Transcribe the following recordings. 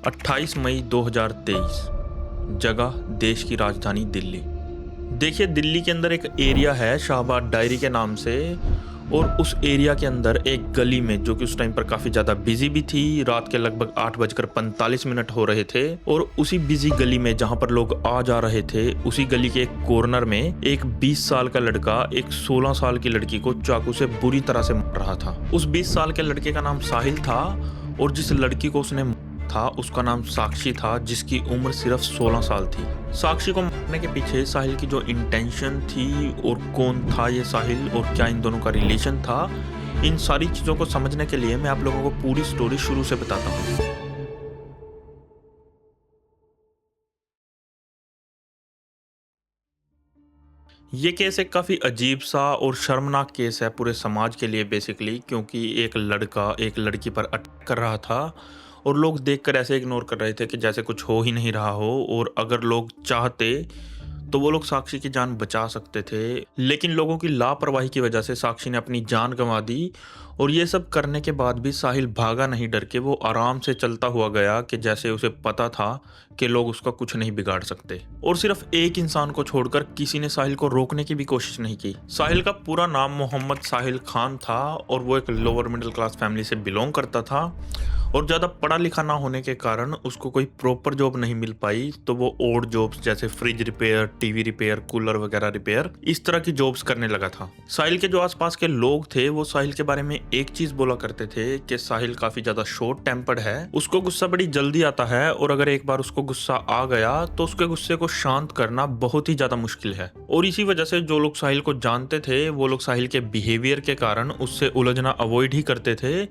28 मई 2023। जगह देश की राजधानी दिल्ली। देखिए, दिल्ली के अंदर एक एरिया है शाहबाद डायरी के नाम से, और उस एरिया के अंदर एक गली में, जो कि उस टाइम पर काफ़ी ज़्यादा बिजी भी थी, रात के लगभग 8:45 हो रहे थे, और उसी बिजी गली में जहाँ पर लोग आ जा रहे थे, उसी गली के एक कॉर्नर में एक 20 साल का लड़का एक 16 साल की लड़की को चाकू से बुरी तरह से मार रहा था। उस 20 साल के लड़के का नाम साहिल था, और जिस लड़की को उसने था उसका नाम साक्षी था, जिसकी उम्र सिर्फ 16 साल थी। साक्षी को मारने के पीछे साहिल की जो इंटेंशन थी, और कौन था ये साहिल, और क्या इन दोनों का रिलेशन था, इन सारी चीज़ों को समझने के लिए मैं आप लोगों को पूरी स्टोरी शुरू से बताता हूँ। ये केस एक काफ़ी अजीब सा और शर्मनाक केस है पूरे समाज के लिए बेसिकली, क्योंकि एक लड़का एक लड़की पर अटैक कर रहा था, और लोग देखकर ऐसे इग्नोर कर रहे थे कि जैसे कुछ हो ही नहीं रहा हो, और अगर लोग चाहते तो वो लोग साक्षी की जान बचा सकते थे। लेकिन लोगों की लापरवाही की वजह से साक्षी ने अपनी जान गंवा दी, और ये सब करने के बाद भी साहिल भागा नहीं डर के, वो आराम से चलता हुआ गया कि जैसे उसे पता था कि लोग उसका कुछ नहीं बिगाड़ सकते। और सिर्फ एक इंसान को छोड़कर किसी ने साहिल को रोकने की भी कोशिश नहीं की। साहिल का पूरा नाम मोहम्मद साहिल खान था, और वो एक लोअर मिडिल क्लास फैमिली से बिलोंग करता था, और ज़्यादा पढ़ा लिखा ना होने के कारण उसको कोई प्रॉपर जॉब नहीं मिल पाई, तो वो ओड जॉब्स जैसे fridge repair, TV repair, cooler वगैरह रिपेयर, इस तरह की जॉब्स करने लगा था। साहिल के जो आसपास के लोग थे वो साहिल के बारे में एक चीज बोला करते थे कि साहिल काफी ज्यादा शॉर्ट टेम्पर्ड है, उसको गुस्सा बड़ी जल्दी आता है, और अगर एक बार उसको गुस्सा आ गया तो उसके गुस्से को शांत करना बहुत ही ज्यादा मुश्किल है। और इसी वजह से जो लोग साहिल को जानते थे वो लोग साहिल के बिहेवियर के कारण उससे उलझना अवॉइड ही करते थे।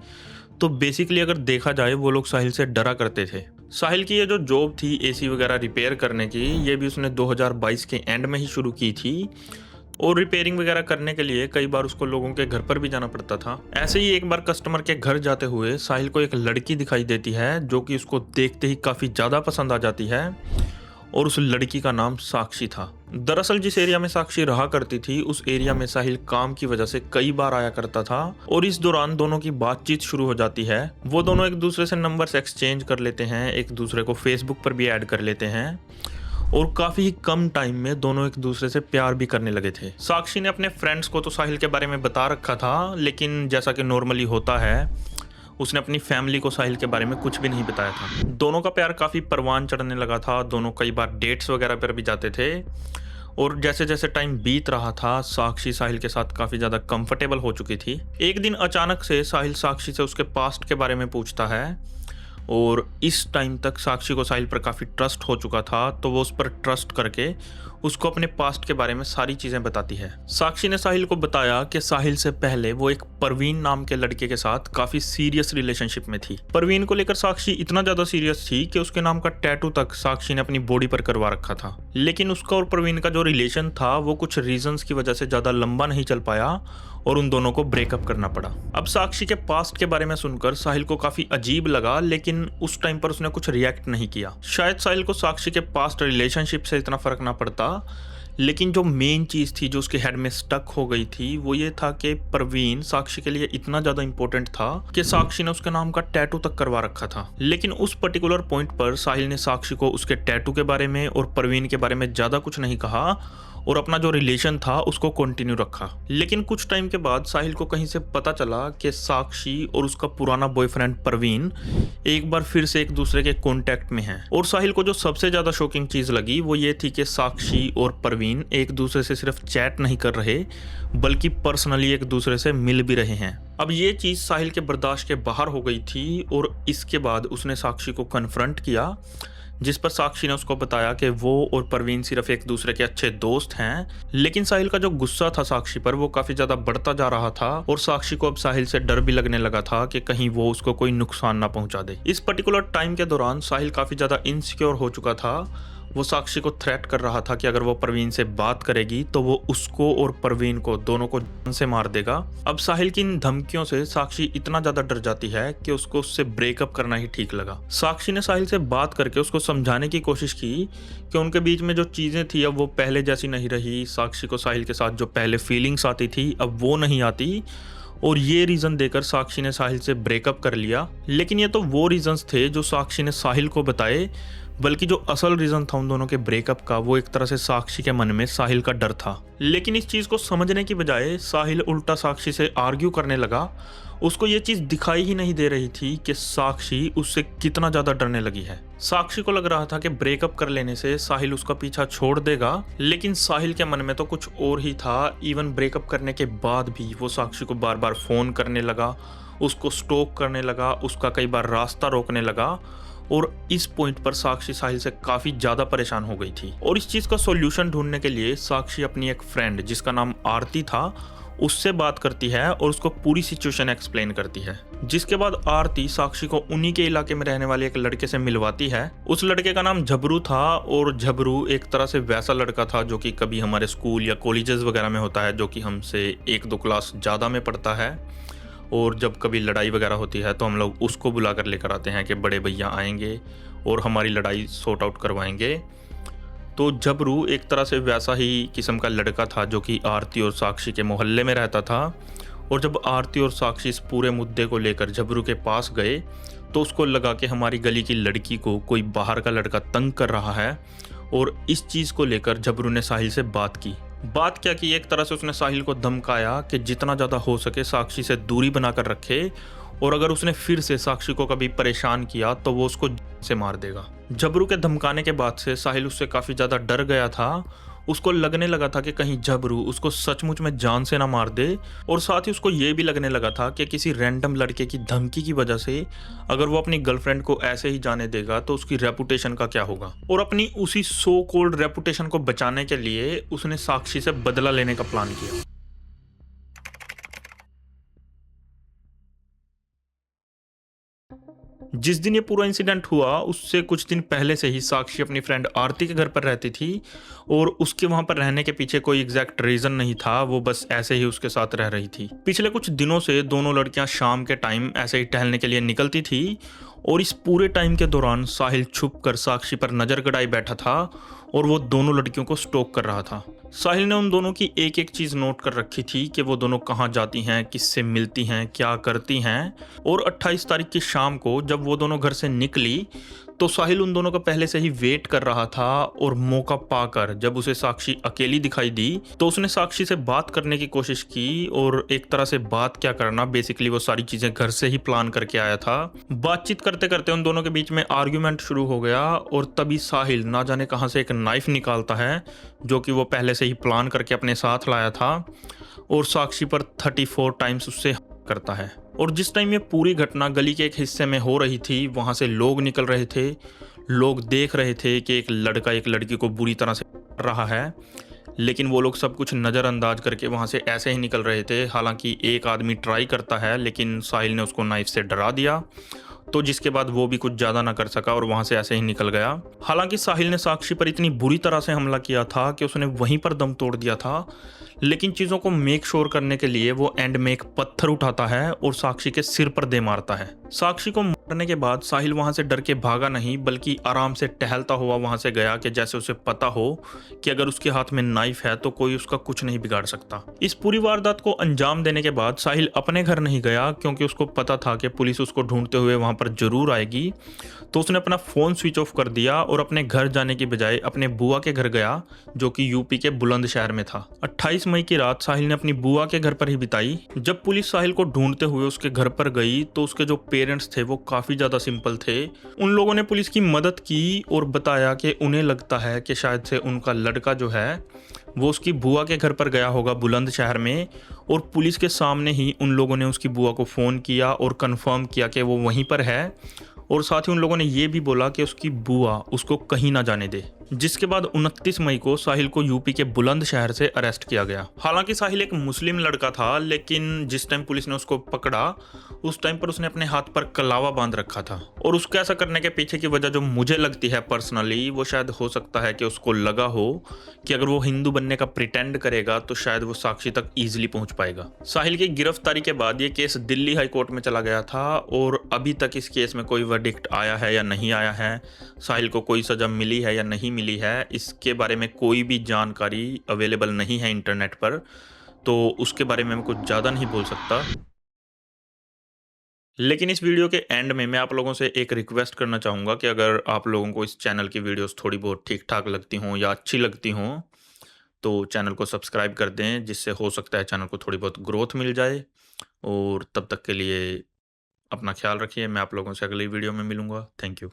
तो बेसिकली अगर देखा जाए वो लोग साहिल से डरा करते थे। साहिल की ये जो जॉब थी एसी वगैरह रिपेयर करने की, ये भी उसने 2022 के एंड में ही शुरू की थी, और रिपेयरिंग वगैरह करने के लिए कई बार उसको लोगों के घर पर भी जाना पड़ता था। ऐसे ही एक बार कस्टमर के घर जाते हुए साहिल को एक लड़की दिखाई देती है, जो कि उसको देखते ही काफ़ी ज़्यादा पसंद आ जाती है, और उस लड़की का नाम साक्षी था। दरअसल जिस एरिया में साक्षी रहा करती थी उस एरिया में साहिल काम की वजह से कई बार आया करता था, और इस दौरान दोनों की बातचीत शुरू हो जाती है। वो दोनों एक दूसरे से नंबर्स एक्सचेंज कर लेते हैं, एक दूसरे को फेसबुक पर भी ऐड कर लेते हैं, और काफी कम टाइम में दोनों एक दूसरे से प्यार भी करने लगे थे। साक्षी ने अपने फ्रेंड्स को तो साहिल के बारे में बता रखा था, लेकिन जैसा कि नॉर्मली होता है उसने अपनी फैमिली को साहिल के बारे में कुछ भी नहीं बताया था। दोनों का प्यार काफ़ी परवान चढ़ने लगा था, दोनों कई बार डेट्स वगैरह पर भी जाते थे, और जैसे जैसे टाइम बीत रहा था साक्षी साहिल के साथ काफ़ी ज़्यादा कंफर्टेबल हो चुकी थी। एक दिन अचानक से साहिल साक्षी से उसके पास्ट के बारे में पूछता है, और इस टाइम तक साक्षी को साहिल पर काफ़ी ट्रस्ट हो चुका था, तो वो उस पर ट्रस्ट करके उसको अपने पास्ट के बारे में सारी चीज़ें बताती है। साक्षी ने साहिल को बताया कि साहिल से पहले वो एक परवीन नाम के लड़के के साथ काफ़ी सीरियस रिलेशनशिप में थी। परवीन को लेकर साक्षी इतना ज़्यादा सीरियस थी कि उसके नाम का टैटू तक साक्षी ने अपनी बॉडी पर करवा रखा था। लेकिन उसका और परवीन का जो रिलेशन था वो कुछ रीजंस की वजह से ज़्यादा लंबा नहीं चल पाया, और उन दोनों को ब्रेकअप करना पड़ा। अब साक्षी के पास्ट के बारे में सुनकर साहिल को काफ़ी अजीब लगा, लेकिन उस टाइम पर उसने कुछ रिएक्ट नहीं किया। शायद साहिल को साक्षी के पास्ट रिलेशनशिप से इतना फर्क ना पड़ता, लेकिन जो मेन चीज़ थी जो उसके हेड में स्टक हो गई थी वो ये था कि परवीन साक्षी के लिए इतना ज़्यादा इंपॉर्टेंट था कि साक्षी ने उसके नाम का टैटू तक करवा रखा था। लेकिन उस पर्टिकुलर पॉइंट पर साहिल ने साक्षी को उसके टैटू के बारे में और परवीन के बारे में ज़्यादा कुछ नहीं कहा, और अपना जो रिलेशन था उसको कंटिन्यू रखा। लेकिन कुछ टाइम के बाद साहिल को कहीं से पता चला कि साक्षी और उसका पुराना बॉयफ्रेंड परवीन एक बार फिर से एक दूसरे के कांटेक्ट में हैं। और साहिल को जो सबसे ज़्यादा शॉकिंग चीज़ लगी वो ये थी कि साक्षी और परवीन एक दूसरे से सिर्फ चैट नहीं कर रहे, बल्कि पर्सनली एक दूसरे से मिल भी रहे हैं। अब ये चीज़ साहिल के बर्दाश्त के बाहर हो गई थी, और इसके बाद उसने साक्षी को कन्फ्रंट किया, जिस पर साक्षी ने उसको बताया कि वो और परवीन सिर्फ एक दूसरे के अच्छे दोस्त हैं। लेकिन साहिल का जो गुस्सा था साक्षी पर वो काफ़ी ज़्यादा बढ़ता जा रहा था, और साक्षी को अब साहिल से डर भी लगने लगा था कि कहीं वो उसको कोई नुकसान ना पहुंचा दे। इस पर्टिकुलर टाइम के दौरान साहिल काफ़ी ज़्यादा इनसिक्योर हो चुका था। वो साक्षी को थ्रेट कर रहा था कि अगर वो परवीन से बात करेगी तो वो उसको और परवीन को दोनों को जान से मार देगा। अब साहिल की इन धमकियों से साक्षी इतना ज़्यादा डर जाती है कि उसको उससे ब्रेकअप करना ही ठीक लगा। साक्षी ने साहिल से बात करके उसको समझाने की कोशिश की कि उनके बीच में जो चीज़ें थी अब वो पहले जैसी नहीं रही। साक्षी को साहिल के साथ जो पहले फीलिंग्स आती थी अब वो नहीं आती, और ये रीज़न देकर साक्षी ने साहिल से ब्रेकअप कर लिया। लेकिन ये तो वो रीजंस थे जो साक्षी ने साहिल को बताए, बल्कि जो असल रीज़न था उन दोनों के ब्रेकअप का वो एक तरह से साक्षी के मन में साहिल का डर था। लेकिन इस चीज़ को समझने की बजाय साहिल उल्टा साक्षी से आर्ग्यू करने लगा। उसको ये चीज़ दिखाई ही नहीं दे रही थी कि साक्षी उससे कितना ज़्यादा डरने लगी है। साक्षी को लग रहा था कि ब्रेकअप कर लेने से साहिल उसका पीछा छोड़ देगा, लेकिन साहिल के मन में तो कुछ और ही था। इवन ब्रेकअप करने के बाद भी वो साक्षी को बार बार फ़ोन करने लगा, उसको स्टॉक करने लगा, उसका कई बार रास्ता रोकने लगा। और इस पॉइंट पर साक्षी साहिल से काफ़ी ज़्यादा परेशान हो गई थी। और इस चीज़ का सॉल्यूशन ढूंढने के लिए साक्षी अपनी एक फ्रेंड जिसका नाम आरती था उससे बात करती है और उसको पूरी सिचुएशन एक्सप्लेन करती है। जिसके बाद आरती साक्षी को उन्हीं के इलाके में रहने वाले एक लड़के से मिलवाती है। उस लड़के का नाम झबरू था और झबरू एक तरह से वैसा लड़का था जो कि कभी हमारे स्कूल या कॉलेजेस वगैरह में होता है, जो कि हमसे 1-2 क्लास ज़्यादा में पढ़ता है। और जब कभी लड़ाई वगैरह होती है तो हम लोग उसको बुला कर लेकर आते हैं कि बड़े भैया आएंगे और हमारी लड़ाई सॉर्ट आउट करवाएंगे। तो झबरू एक तरह से वैसा ही किस्म का लड़का था जो कि आरती और साक्षी के मोहल्ले में रहता था। और जब आरती और साक्षी इस पूरे मुद्दे को लेकर झबरू के पास गए तो उसको लगा कि हमारी गली की लड़की को कोई बाहर का लड़का तंग कर रहा है। और इस चीज़ को लेकर झबरू ने साहिल से बात की। बात क्या की, एक तरह से उसने साहिल को धमकाया कि जितना ज़्यादा हो सके साक्षी से दूरी बनाकर रखे, और अगर उसने फिर से साक्षी को कभी परेशान किया तो वो उसको से मार देगा। झबरू के धमकाने के बाद से साहिल उससे काफ़ी ज़्यादा डर गया था। उसको लगने लगा था कि कहीं झबरू उसको सचमुच में जान से ना मार दे। और साथ ही उसको ये भी लगने लगा था कि किसी रैंडम लड़के की धमकी की वजह से अगर वो अपनी गर्लफ्रेंड को ऐसे ही जाने देगा तो उसकी रेपुटेशन का क्या होगा। और अपनी उसी सो कॉल्ड रेपुटेशन को बचाने के लिए उसने साक्षी से बदला लेने का प्लान किया। जिस दिन ये पूरा इंसिडेंट हुआ उससे कुछ दिन पहले से ही साक्षी अपनी फ्रेंड आरती के घर पर रहती थी। और उसके वहां पर रहने के पीछे कोई एग्जैक्ट रीजन नहीं था, वो बस ऐसे ही उसके साथ रह रही थी। पिछले कुछ दिनों से दोनों लड़कियां शाम के टाइम ऐसे ही टहलने के लिए निकलती थी। और इस पूरे टाइम के दौरान साहिल छुप कर साक्षी पर नजर गड़ाए बैठा था और वो दोनों लड़कियों को स्टॉक कर रहा था। साहिल ने उन दोनों की एक एक चीज़ नोट कर रखी थी कि वो दोनों कहाँ जाती हैं, किससे मिलती हैं, क्या करती हैं। और 28 तारीख की शाम को जब वो दोनों घर से निकली तो साहिल उन दोनों का पहले से ही वेट कर रहा था। और मौका पाकर जब उसे साक्षी अकेली दिखाई दी तो उसने साक्षी से बात करने की कोशिश की। और एक तरह से बात क्या करना, बेसिकली वो सारी चीज़ें घर से ही प्लान करके आया था। बातचीत करते करते उन दोनों के बीच में आर्ग्यूमेंट शुरू हो गया और तभी साहिल ना जाने कहाँ से एक नाइफ निकालता है जो कि वो पहले से ही प्लान करके अपने साथ लाया था और साक्षी पर 34 टाइम्स उससे करता है। और जिस टाइम ये पूरी घटना गली के एक हिस्से में हो रही थी वहाँ से लोग निकल रहे थे। लोग देख रहे थे कि एक लड़का एक लड़की को बुरी तरह से कर रहा है, लेकिन वो लोग सब कुछ नज़रअंदाज करके वहाँ से ऐसे ही निकल रहे थे। हालांकि एक आदमी ट्राई करता है लेकिन साहिल ने उसको नाइफ से डरा दिया, तो जिसके बाद वो भी कुछ ज़्यादा ना कर सका और वहाँ से ऐसे ही निकल गया। हालांकि साहिल ने साक्षी पर इतनी बुरी तरह से हमला किया था कि उसने वहीं पर दम तोड़ दिया था। लेकिन चीज़ों को मेक श्योर करने के लिए वो एंड में एक पत्थर उठाता है और साक्षी के सिर पर दे मारता है। साक्षी को मारने के बाद साहिल वहाँ से डर के भागा नहीं, बल्कि आराम से टहलता हुआ वहाँ से गया कि जैसे उसे पता हो कि अगर उसके हाथ में नाइफ है तो कोई उसका कुछ नहीं बिगाड़ सकता। इस पूरी वारदात को अंजाम देने के बाद साहिल अपने घर नहीं गया क्योंकि उसको पता था कि पुलिस उसको ढूंढते हुए वहाँ पर जरूर आएगी। तो उसने अपना फ़ोन स्विच ऑफ कर दिया और अपने घर जाने की बजाय अपने बुआ के घर गया जो कि यूपी के बुलंदशहर में था। 28 मई की रात साहिल ने अपनी बुआ के घर पर ही बिताई। जब पुलिस साहिल को ढूंढते हुए उसके घर पर गई तो उसके जो पेरेंट्स थे वो काफ़ी ज़्यादा सिंपल थे। उन लोगों ने पुलिस की मदद की और बताया कि उन्हें लगता है कि शायद से उनका लड़का जो है वो उसकी बुआ के घर पर गया होगा बुलंदशहर में। और पुलिस के सामने ही उन लोगों ने उसकी बुआ को फ़ोन किया और कंफर्म किया कि वो वहीं पर है। और साथ ही उन लोगों ने ये भी बोला कि उसकी बुआ उसको कहीं ना जाने दे। जिसके बाद 29 मई को साहिल को यूपी के बुलंदशहर से अरेस्ट किया गया। हालांकि साहिल एक मुस्लिम लड़का था, लेकिन जिस टाइम पुलिस ने उसको पकड़ा उस टाइम पर उसने अपने हाथ पर कलावा बांध रखा था। और उसके ऐसा करने के पीछे की वजह जो मुझे लगती है पर्सनली, वो शायद हो सकता है कि उसको लगा हो कि अगर वो हिंदू बनने का प्रिटेंड करेगा तो शायद वो साक्षी तक ईजिली पहुंच पाएगा। साहिल की गिरफ्तारी के बाद ये केस दिल्ली हाई कोर्ट में चला गया था और अभी तक इस केस में कोई वर्डिक्ट आया है या नहीं आया है, साहिल को कोई सजा मिली है या नहीं मिली है, इसके बारे में कोई भी जानकारी अवेलेबल नहीं है इंटरनेट पर। तो उसके बारे में मैं कुछ ज़्यादा नहीं बोल सकता। लेकिन इस वीडियो के एंड में मैं आप लोगों से एक रिक्वेस्ट करना चाहूँगा कि अगर आप लोगों को इस चैनल की वीडियोज़ थोड़ी बहुत ठीक-ठाक लगती हों या अच्छी लगती हों, तो चैनल को सब्सक्राइब कर दें, जिससे हो सकता है चैनल को थोड़ी बहुत ग्रोथ मिल जाए। और तब तक के लिए अपना ख़्याल रखिए। मैं आप लोगों से अगली वीडियो में मिलूँगा। Thank you.